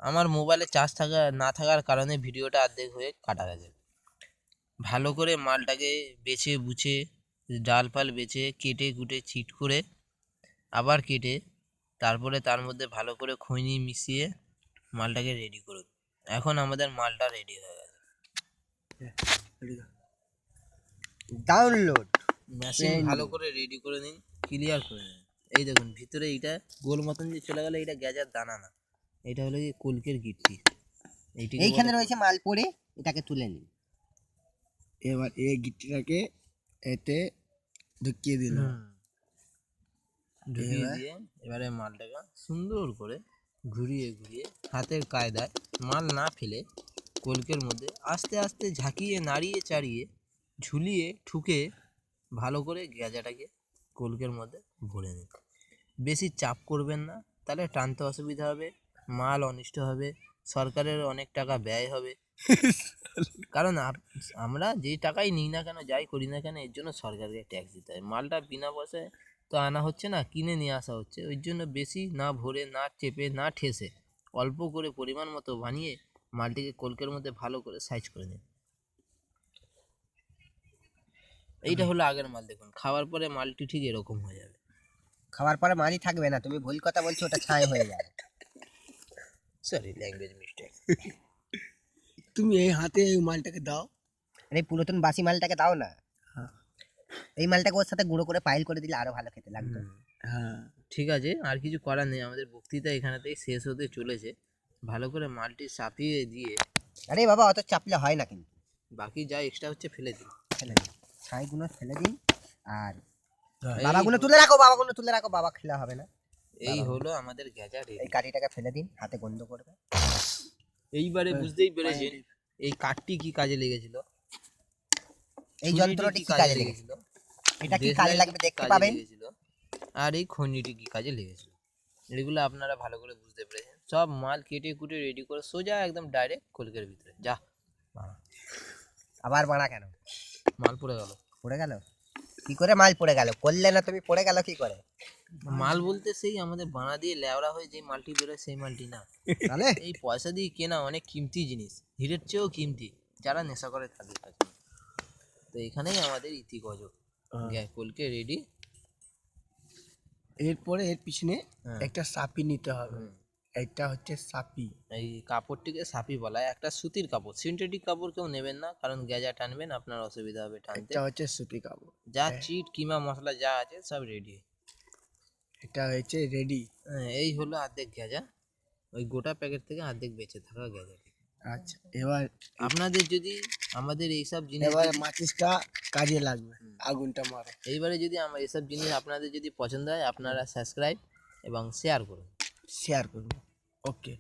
আমার মোবাইলে চার্জ না থাকার কারণে ভিডিওটা অর্ধেক হয়ে কাটা গেছে। ভালো করে মালটাকে বেছে বুছে ডাল ফাল বেছে কেটে কুটে চিট করে আবার কেটে তারপরে তার মধ্যে ভালো করে খৈনি মিশিয়ে মালটাকে রেডি করুন। এখন আমাদের মালটা রেডি হয়ে গেছে। ডাউনলোড মেশিন ভালো করে রেডি করে নিন, ক্লিয়ার করে নিন। এই দেখুন ভিতরে এইটা গোল মতন যে চলে গেল, এটা গ্যাজার দানা না, এটা হলো কি কলকের গিট্টি। এইখানে রয়েছে মাল পড়ে, এটাকে তুলে নিন। এবার এই গিট্টিটাকে এতে ঢুকিয়ে দিল, ঢুকিয়ে দিয়ে এবারে মালটাকে সুন্দর করে ঘুরিয়ে ঘুরিয়ে হাতের কায়দায় মাল না ফেলে কলকের মধ্যে আস্তে আস্তে ঝাঁকিয়ে নাড়িয়ে চাড়িয়ে ঝুলিয়ে ঠুকে ভালো করে গেঁজাটাকে কলকের মধ্যে ভরে নিন। বেশি চাপ করবেন না, তাহলে টানতে অসুবিধা হবে, মাল অনিষ্ট হবে, সরকারের অনেক টাকা ব্যয় হবে। কারণ আমরা যেই টাকাই নিই না কেন, যাই করি না কেন, এর জন্য সরকারকে ট্যাক্স দিতে হয়। মালটা বিনা পয়সায় তো আনা হচ্ছে না, কিনে নিয়ে আসা হচ্ছে। ওই জন্য বেশি না ভরে, না চেপে, না ঠেসে অল্প করে পরিমাণ মতো বানিয়ে মালটিকে কলকের মধ্যে ভালো করে সাইজ করে নিন। এইটা হলো আগের মাল। দেখুন খাওয়ার পরে মালটি ঠিক এরকম হয়ে যাবে। খাওয়ার পরে মালই থাকবে না, তুমি ভুল কথা বলছো, ওটা ছাই হয়ে যাবে। Sorry, language mistake. তুমি এই হাতে এই মালটাকে দাও, আরে পুরাতন বাসি মালটাকে দাও না। এই মালটাকে ওর সাথে গুঁড়ো করে পাইল করে দিলে আরো ভালো খেতে লাগতো। হ্যাঁ ঠিক আছে, আর কিছু করার নেই, আমাদের বক্তৃতা এখানেতেই শেষ হতে চলেছে। ভালো করে মালটি চাপিয়ে দিয়ে, আরে বাবা অত চাপলে হয় না, কিন্তু বাকি যা এক্সট্রা হচ্ছে ফেলে দিন। ফেলে দিন, ছাইগুলো ফেলে দিন। আর বাবাগুলো তুলে রাখো, বাবাগুলো তুলে রাখো, বাবা খেলা হবে না। এই হলো আমাদের গেঁজা রেডি। এই কাঠিটাকে ফেলে দিন, হাতে গন্ধ করবে। এইবারে বুঝতেই পেরেছেন এই কাঠটি কি কাজে লেগেছিল, এই যন্ত্রটি কি কাজে লেগেছিল, এটা কি কাজে লাগবে দেখতে পাবেন, আর এই খনিটি কি কাজে লেগেছিল, এগুলো আপনারা ভালো করে বুঝতে পেরেছেন। সব মাল কেটে কুটে রেডি করে সোজা একদম ডাইরেক্ট কলকের ভিতরে যা। আবার বাড়া কেন, মাল পড়ে গেল। পড়ে গেল কি করে? মাল পড়ে গেল করলে না তুমি, পড়ে গেল কি করে? মাল বলতে সেই আমাদের বানা দিয়ে লেওড়া হয়ে যে মালটি বেরোয় সেই মালটি না। তাহলে এই পয়সা দিয়ে কেনা অনেক কিমতি জিনিস, হীরের চেয়েও কিমতি, যারা নেশা করে তাদের কাছে। তো এখানেই আমাদের ইতি গজব। কলকে রেডি। এরপরে এর পিছনে একটা সাপি নিতে হবে। এটা হচ্ছে সাপি, এই কাপড়টিকে সাপি বলা হয়। একটা সুতির কাপড়, সিনথেটিক কাপড় কেউ নেবেন না, কারণ গেঁজা টানবেন, আপনার অসুবিধা হবে টানতে। এটা হচ্ছে সুতি কাপড়। যা চিট কিমা মশলা যা আছে সব রেডি। এটা হচ্ছে রেডি। এই হলো অর্ধেক গেঁজা, ওই গোটা প্যাকেট থেকে অর্ধেক বেঁচে থাকা গেঁজাটি। আচ্ছা এবার আপনাদের যদি আমাদের এইসব জিনিস, এবারে মাচিসটা কাজে লাগবে, আগুনটা মারো। এইবারে যদি আমার এসব জিনিস আপনাদের যদি পছন্দ হয়, আপনারা সাবস্ক্রাইব এবং শেয়ার করুন। শেয়ার করুন। ওকে।